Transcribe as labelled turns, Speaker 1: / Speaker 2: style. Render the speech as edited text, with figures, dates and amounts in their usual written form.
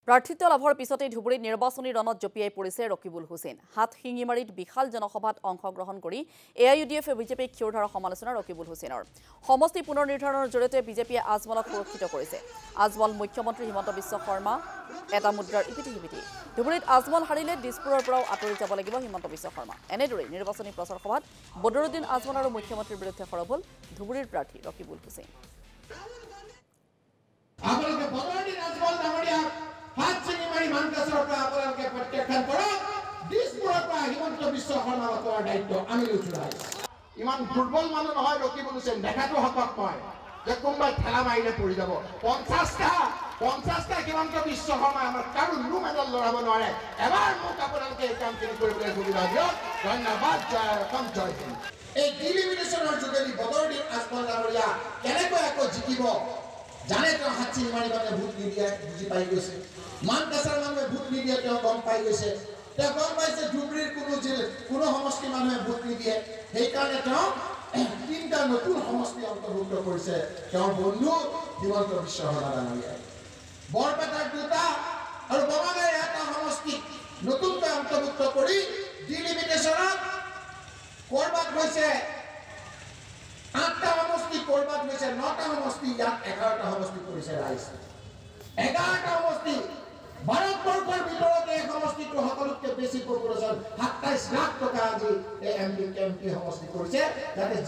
Speaker 1: প্ৰাৰ্থিত্ব লাভৰ পিছতে ধুবুৰীত নিৰ্বাচনী ৰণত জপিয়াই পৰিছে ৰকিবুল হুছেইন। হাত শিঙিমাৰীত বিশাল জনসভাত অংশগ্ৰহণ কৰি এআইইউডিএফ বিজেপিক ক্ষুৰধাৰৰ সমালোচনা ৰকিবুল হুছেইনৰ। সমষ্টি পুনৰ নিৰ্ধাৰণৰ জৰিয়তে বিজেপিয়ে আজমলক সুৰক্ষিত কৰিছে। আজমল মুখ্যমন্ত্ৰী হিমন্ত বিশ্ব শৰ্মা এটা মুদ্ৰাৰ ইপিঠি সিপিঠি। ধুবুৰীত আজমল হাৰিলে দিছপুৰৰ পৰাও আঁতৰি যাব লাগিব হিমন্ত বিশ্ব শৰ্মা। এনেদৰেই নিৰ্বাচনী প্ৰচাৰ সভাত বদৰুদ্দিন আজমল আৰু মুখ্যমন্ত্ৰীৰ বিৰুদ্ধে সৰব হ'ল ধুবুৰীৰ প্ৰাৰ্থী ৰকিবুল হুছেইন।
Speaker 2: ইমান দুৰ্বল মানুহ নহয় ৰকিবুল হুছেইন, দেখাটো শকত নহয় যে কোনোবাই ঠেলা মাৰিলে পৰি যাব। 50টা হিমন্ত বিশ্ব শৰ্মাই আমাৰ কাৰো লো মেডেল লৰাব নোৱাৰে। এবাৰ মোক আপোনালোকে এই কামখিনি কৰিবলৈ সুবিধা দিয়ক। ধন্যবাদ। জয় অসম, জয় হিন্দ। এই ডিলিমিনেশ্যনৰ যোগেদি বদৰুদ্দিন আজমল ডাঙৰীয়া কেনেকৈ আকৌ জিকিব জানে। তেওঁ হাত চিঙিমাৰি মানুহে ভোট নিদিয়ে বুজি পাই গৈছে। মানকাছাৰ মানুহে ভোট নিদিয়ে তেওঁ গম পাই গৈছে। তেওঁ গম পাইছে ধুবুৰীৰ কোনো সমষ্টি মানুহে ভোট নিদিয়ে। সেইকাৰণে তেওঁ 3টা নতুন সমষ্টি অন্তৰ্ভুক্ত কৰিছে তেওঁৰ বন্ধু হিমন্ত বিশ্ব শৰ্মা ডাঙৰীয়াই। বৰপেটাৰ 2টা আৰু বঙাইগাঁৱৰ 1টা সমষ্টি নতুনকৈ অন্তৰ্ভুক্ত কৰি ডিলিমিটেশ্যনত কৰবাত হৈছে 8টা সমষ্টি, কৰবাত হৈছে 9টা সমষ্টি, ইয়াত 11টা সমষ্টি কৰিছে ৰাইজ। 11টা সমষ্টি ভাৰতবৰ্ষৰ ভিতৰতে এই সমষ্টিটো সকলোতকৈ বেছি পপুলেশ্যন 27 লাখ টকা আজি এই এমপি সমষ্টি কৰিছে।